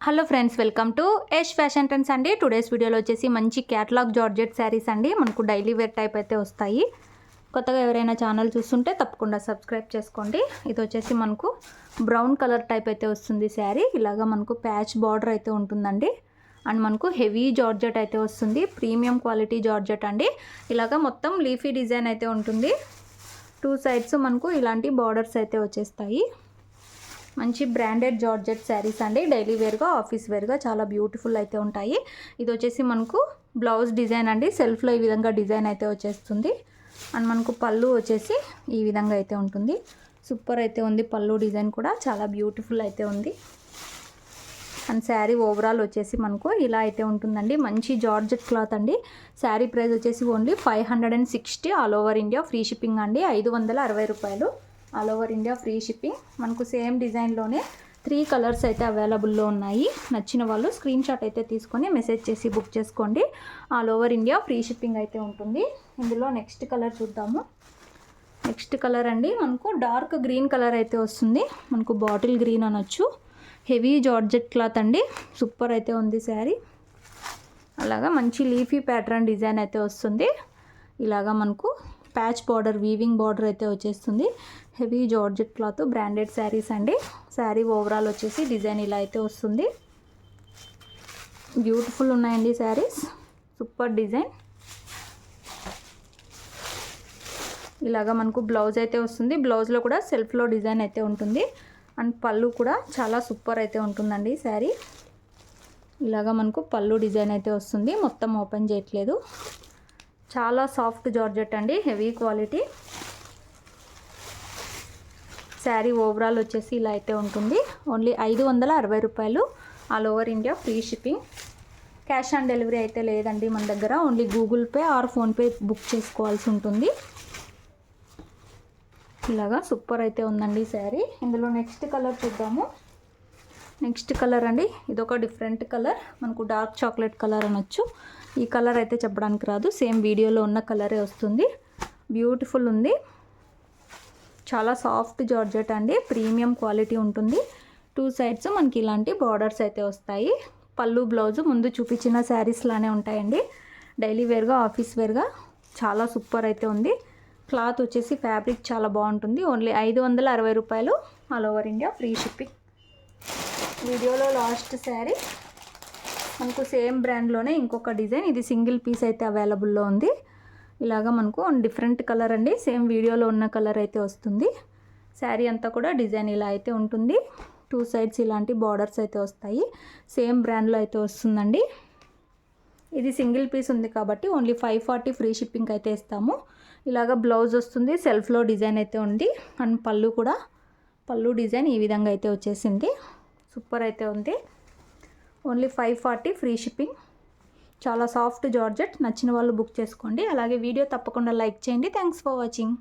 Hello friends, welcome to Yash fashion trends అండి. Today's వీడియోలో వచ్చేసి మంచి క్యాటలాగ్ జార్జెట్ శారీస్ అండి. మనకు డైలీ వేర్ టైప్ అయితే వస్తాయి. కొత్తగా ఎవరైనా ఛానల్ చూస్తుంటే తప్పకుండా సబ్స్క్రైబ్ చేసుకోండి. ఇది వచ్చేసి మనకు బ్రౌన్ కలర్ టైప్ అయితే వస్తుంది శారీ. ఇలాగా మనకు ప్యాచ్ బార్డర్ అయితే ఉంటుందండి. అండ్ మనకు హెవీ జార్జెట్ అయితే వస్తుంది. ప్రీమియం క్వాలిటీ జార్జెట్ అండి. ఇలాగా మొత్తం లీఫీ డిజైన్ అయితే ఉంటుంది. 2 సైడ్స్ మనకు ఇలాంటి బార్డర్స్ అయితే వచ్చేస్తాయి. మంచి బ్రాండెడ్ జార్జెట్ శారీస్ అండి. డైలీ వేర్గా, ఆఫీస్ వేర్గా చాలా బ్యూటిఫుల్ అయితే ఉంటాయి. ఇది వచ్చేసి మనకు బ్లౌజ్ డిజైన్ అండి. సెల్ఫ్లో ఈ విధంగా డిజైన్ అయితే వచ్చేస్తుంది. అండ్ మనకు పళ్ళు వచ్చేసి ఈ విధంగా అయితే ఉంటుంది. సూపర్ అయితే ఉంది. పళ్ళు డిజైన్ కూడా చాలా బ్యూటిఫుల్ అయితే ఉంది. అండ్ శారీ ఓవరాల్ వచ్చేసి మనకు ఇలా అయితే ఉంటుందండి. మంచి జార్జెట్ క్లాత్ అండి. శారీ ప్రైస్ వచ్చేసి only 560 all over India free shipping అండి. 560 రూపాయలు all over India free shipping. మనకు సేమ్ డిజైన్లోనే 3 కలర్స్ అయితే అవైలబుల్లో ఉన్నాయి. నచ్చిన వాళ్ళు స్క్రీన్ షాట్ అయితే తీసుకొని మెసేజ్ చేసి బుక్ చేసుకోండి. All over India free shipping అయితే ఉంటుంది. ఇందులో నెక్స్ట్ కలర్ చూద్దాము. నెక్స్ట్ కలర్ అండి మనకు డార్క్ గ్రీన్ కలర్ అయితే వస్తుంది. మనకు బాటిల్ గ్రీన్ అనొచ్చు. హెవీ జార్జెట్ క్లాత్ అండి. సూపర్ అయితే ఉంది శారీ. అలాగా మంచి లీఫీ ప్యాటర్న్ డిజైన్ అయితే వస్తుంది. ఇలాగా మనకు ప్యాచ్ బార్డర్, వీవింగ్ బార్డర్ అయితే వచ్చేస్తుంది. Heavy georgette cloth, branded saris అండి. శారీ ఓవరాల్ వచ్చేసి డిజైన్ ఇలా అయితే వస్తుంది. బ్యూటిఫుల్ ఉన్నాయండి శారీస్. Super design. ఇలాగా మనకు బ్లౌజ్ అయితే వస్తుంది. బ్లౌజ్లో కూడా సెల్ఫ్లో డిజైన్ అయితే ఉంటుంది. అండ్ పళ్ళు కూడా చాలా సూపర్ అయితే ఉంటుందండి శారీ. ఇలాగా మనకు పళ్ళు డిజైన్ అయితే వస్తుంది. మొత్తం ఓపెన్ చేయట్లేదు. చాలా సాఫ్ట్ జార్జెట్ అండి. Heavy quality. శారీ ఓవరాల్ వచ్చేసి ఇలా అయితే ఉంటుంది. ఓన్లీ 560 రూపాయలు all over India free shipping. Cash on delivery అయితే లేదండి మన దగ్గర. Only Google Pay or PhonePe బుక్ చేసుకోవాల్సి ఉంటుంది. ఇలాగా సూపర్ అయితే ఉందండి శారీ. ఇందులో నెక్స్ట్ కలర్ చూద్దాము. నెక్స్ట్ కలర్ అండి. ఇదొక డిఫరెంట్ కలర్. మనకు డార్క్ చాక్లెట్ కలర్ అనొచ్చు. ఈ కలర్ అయితే చెప్పడానికి రాదు. సేమ్ వీడియోలో ఉన్న కలరే వస్తుంది. బ్యూటిఫుల్ ఉంది. చాలా సాఫ్ట్ జార్జెట్ అండి. ప్రీమియం క్వాలిటీ ఉంటుంది. 2 సైడ్స్ మనకి ఇలాంటి బార్డర్స్ అయితే వస్తాయి. పళ్ళు, బ్లౌజు ముందు చూపించిన శారీస్ లానే ఉంటాయండి. డైలీ వేర్గా, ఆఫీస్ వేర్గా చాలా సూపర్ అయితే ఉంది. క్లాత్ వచ్చేసి ఫ్యాబ్రిక్ చాలా బాగుంటుంది. ఓన్లీ 560 రూపాయలు all over India free shipping. వీడియోలో లాస్ట్ శారీ మనకు సేమ్ బ్రాండ్లోనే ఇంకొక డిజైన్. ఇది సింగిల్ పీస్ అయితే అవైలబుల్లో ఉంది. ఇలాగా మనకు డిఫరెంట్ కలర్ అండి. సేమ్ వీడియోలో ఉన్న కలర్ అయితే వస్తుంది. శారీ అంతా కూడా డిజైన్ ఇలా అయితే ఉంటుంది. 2 సైడ్స్ ఇలాంటి బార్డర్స్ అయితే వస్తాయి. సేమ్ బ్రాండ్లో అయితే వస్తుందండి. ఇది సింగిల్ పీస్ ఉంది కాబట్టి ఓన్లీ 540 ఫ్రీ షిప్పింగ్ అయితే ఇస్తాము. ఇలాగా బ్లౌజ్ వస్తుంది. సెల్ఫ్లో డిజైన్ అయితే ఉంది. అండ్ పళ్ళు కూడా, పళ్ళు డిజైన్ ఈ విధంగా అయితే వచ్చేసింది. సూపర్ అయితే ఉంది. Only 540 free shipping. చాలా సాఫ్ట్ జార్జెట్. నచ్చిన వాళ్ళు బుక్ చేసుకోండి. అలాగే వీడియో తప్పకుండా లైక్ చేయండి. Thanks for watching.